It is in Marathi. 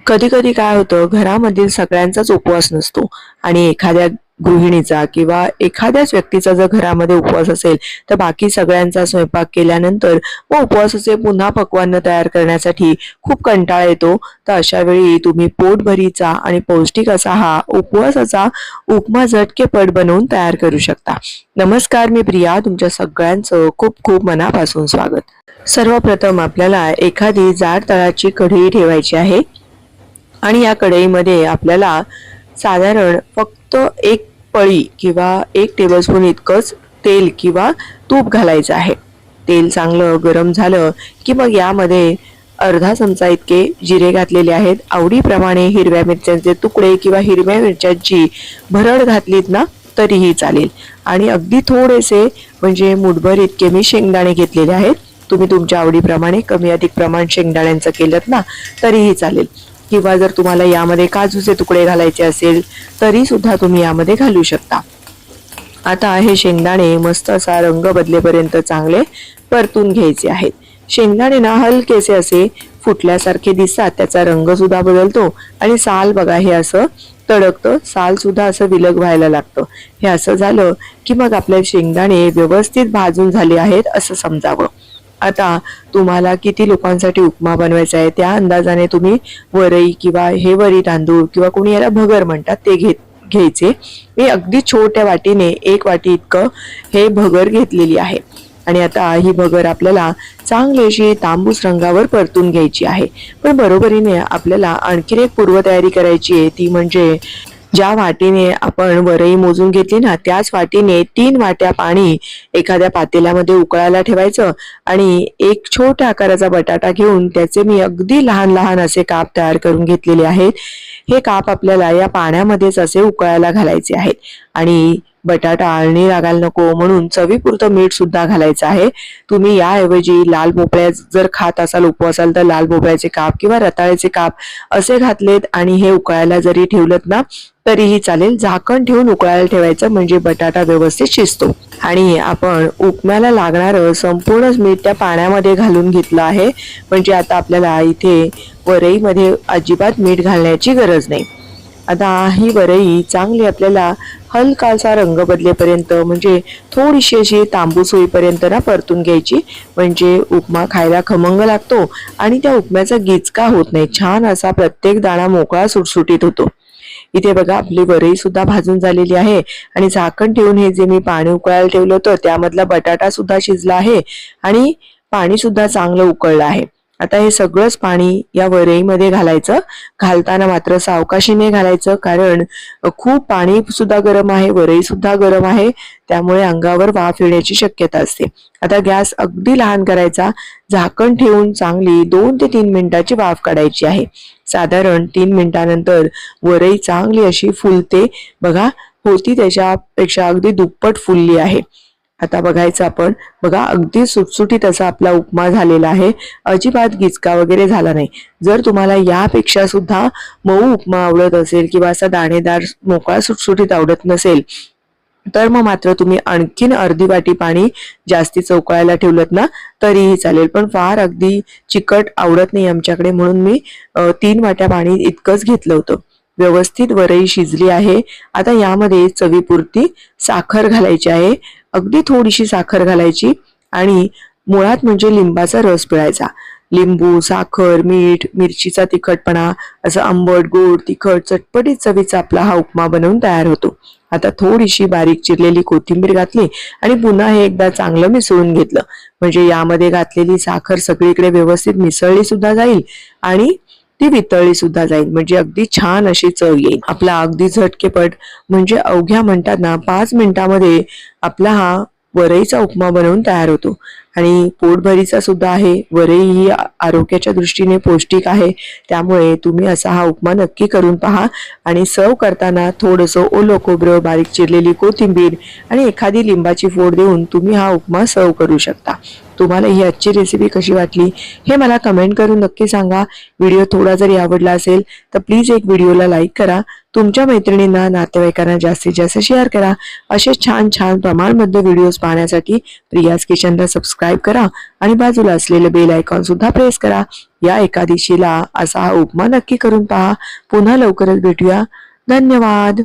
कधी कधी काय होतं, घरामधील सगळ्यांचाच उपवास नसतो आणि एखाद्या गृहिणीचा किंवा एखाद्याच व्यक्तीचा जर घरामध्ये उपवास असेल तर बाकी सगळ्यांचा स्वयंपाक केल्यानंतर व उपवासाचे पुन्हा पक्वान्न तयार करण्यासाठी खूप कंटाळा येतो. तर अशा वेळी तुम्ही पोटभरीचा आणि पौष्टिक असा हा उपवासाचा उपमा झटकेपट बनवून तयार करू शकता. नमस्कार, मी प्रिया. तुमच्या सगळ्यांचं खूप खूप मनापासून स्वागत. सर्वप्रथम आपल्याला एखादी जाड तळाची कढई ठेवायची आहे आणि या कढईमध्ये आपल्याला साधारण फक्त एक पळी किंवा 1 टेबलस्पून इतकंच तेल किंवा तूप घालायचं आहे. तेल चांगलं गरम झालं की मग यामध्ये अर्धा चमचा इतके जिरे घातलेले आहेत. आवडीप्रमाणे हिरव्या मिरच्यांचे तुकडे किंवा हिरव्या मिरच्यांची भरड घातलीत ना तरीही चालेल. आणि अगदी थोडेसे म्हणजे मुठभर इतके मी शेंगदाणे घेतलेले आहेत. तुम्ही तुमच्या आवडीप्रमाणे कमी अधिक प्रमाण शेंगदाण्यांचं केलं ना तरीही चालेल. किंवा जर तुम्हाला यामध्ये काजूचे तुकडे घालायचे असेल तरी सुद्धा तुम्ही यामध्ये घालू शकता. आता हे शेंगदाणे मस्त असा रंग बदलेपर्यंत चांगले परतून घ्यायचे आहेत. शेंगदाणे ना हलकेसे असे फुटल्यासारखे दिसतात, त्याचा रंग सुद्धा बदलतो आणि साल बघा हे असं तडकतं, साल सुद्धा असं विलग व्हायला लागतं. हे असं झालं की मग आपले शेंगदाणे व्यवस्थित भाजून झाले आहेत असं समजावं. आता तुम्हाला किती लोकांसाठी उपमा बनवायचा आहे त्या अंदाजाने तुम्ही वरई किंवा हे वरी तांदूळ किंवा कोणी याला भगर म्हणतात ते घ्यायचे. मी अगदी छोट्या वाटीने 1 वाटी इतकं हे भगर घेतलेली आहे. आणि आता ही भगर आपल्याला चांगली अशी तांबूस रंगावर परतून घ्यायची आहे. पण बरोबरीने आपल्याला आणखीन एक पूर्वतयारी करायची आहे, ती म्हणजे ज्या वाटीने आपण वरई मोजून घेतली ना त्याच वाटीने 3 वाट्या पाणी एखाद्या पातेल्यामध्ये उकळायला ठेवायचं आणि एक छोट्या आकाराचा बटाटा घेऊन त्याचे मी अगदी लहान लहान असे काप तयार करून घेतलेले आहेत. हे काप आपल्याला या पाण्यामध्येच असे उकळायला घालायचे आहेत. आणि बटाटा आळणी लागायला नको म्हणून चवीपुरतं मीठ सुद्धा घालायचं आहे. तुम्ही याऐवजी लाल भोपळ्या जर खात असाल उपवासाल तर लाल भोपळ्याचे काप किंवा रताळ्याचे काप असे घातलेत आणि हे उकळायला जरी ठेवलत ना तरीही चालेल. झाकण ठेवून उकळायला ठेवायचं म्हणजे बटाटा व्यवस्थित शिजतो. आणि आपण उपम्याला लागणारं संपूर्ण मीठ त्या पाण्यामध्ये घालून घेतलं आहे. म्हणजे आता आपल्याला इथे वरईमध्ये अजिबात मीठ घालण्याची गरज नाही. आता ही वरई चांगली आपल्याला हलकासा रंग बदलेपर्यंत म्हणजे थोडीशी अशी तांबूस होईपर्यंत ना परतून घ्यायची. म्हणजे उपमा खायला खमंग लागतो आणि त्या उपम्याचा गिचका होत नाही. छान असा प्रत्येक दाणा मोकळा सुटसुटीत होतो. इथे बघा आपली वरई सुद्धा भाजून झालेली आहे आणि झाकण ठेवून हे जे मी पाणी उकळायला ठेवलं होतं त्यामधला बटाटा सुद्धा शिजला आहे आणि पाणी सुद्धा चांगलं उकळलं आहे. आता हे सगळंच पाणी या वरईमध्ये घालायचं. घालताना मात्र सावकाशीने घालायचं, कारण खूप पाणी सुद्धा गरम आहे, वरई सुद्धा गरम आहे, त्यामुळे अंगावर वाफ येण्याची शक्यता असते. आता गॅस अगदी लहान करायचा, झाकण ठेवून चांगली 2 ते 3 मिनिटाची वाफ काढायची आहे. साधारण 3 मिनिटानंतर वरई चांगली अशी फुलते बघा, होती त्याच्यापेक्षा अगदी दुप्पट फुलली आहे. आता बघायचं आपण, बघा अगदी सुटसुटीत असा आपला उपमा झालेला आहे. अजिबात गिचका वगैरे झाला नाही. जर तुम्हाला यापेक्षा सुद्धा मऊ उपमा आवडत असेल किंवा असा दाणेदार मोकळा सुटसुटीत आवडत नसेल तर मग मात्र तुम्ही आणखीन अर्धी वाटी पाणी जास्तीचं उकळायला ठेवलत ना तरीही चालेल. पण फार अगदी चिकट आवडत नाही आमच्याकडे म्हणून मी 3 वाट्या पाणी इतकंच घेतलं होतं. व्यवस्थित वरई शिजली आहे. आता यामध्ये चवीपुरती साखर घालायची आहे. अगदी थोडीशी साखर घालायची आणि मुळात म्हणजे लिंबाचा रस पिळायचा. लिंबू, साखर, मीठ, मिरचीचा तिखटपणा, असं आंबट गोड तिखट चटपटीत चवीचा आपला हा उपमा बनवून तयार होतो. आता थोडीशी बारीक चिरलेली कोथिंबीर घातली आणि पुन्हा हे एकदा चांगलं मिसळून घेतलं. म्हणजे यामध्ये घातलेली साखर सगळीकडे व्यवस्थित मिसळली सुद्धा जाईल आणि ती वितळली सुद्धा जाईल. म्हणजे अगदी छान अशी चव येईल. आपला अगदी झटकेपट म्हणजे अवघ्या म्हणतात ना 5 मिनिटामध्ये आपला हा वरईचा उपमा बनवून तयार होतो. आणि पोटभरीचा सुद्धा आहे. वरई ही आरोग्याच्या दृष्टीने पौष्टिक आहे, त्यामुळे तुम्ही असा हा उपमा नक्की करून पहा. आणि सर्व करताना थोडंसं ओलं खोबरं, बारीक चिरलेली कोथिंबीर आणि एखादी लिंबाची फोड देऊन तुम्ही हा उपमा सर्व करू शकता. तुम्हाला ही आजची रेसिपी कशी वाटली हे मला कमेंट करून नक्की सांगा. व्हिडिओ थोडा जरी आवडला असेल तर प्लीज एक व्हिडिओला लाईक करा. तुमच्या मैत्रिणींना, नातेवाईकांना जास्तीत जास्त शेअर करा. असे छान छान प्रमाणबद्ध व्हिडिओज पाहण्यासाठी प्रियाज किचनला सबस्क्राईब सबस्क्राईब करा आणि बाजूला असलेले बेल आयकॉन सुद्धा प्रेस करा. या एकादशीला असा हा उपमा नक्की करून पहा. पुन्हा लवकरच भेटूया. धन्यवाद.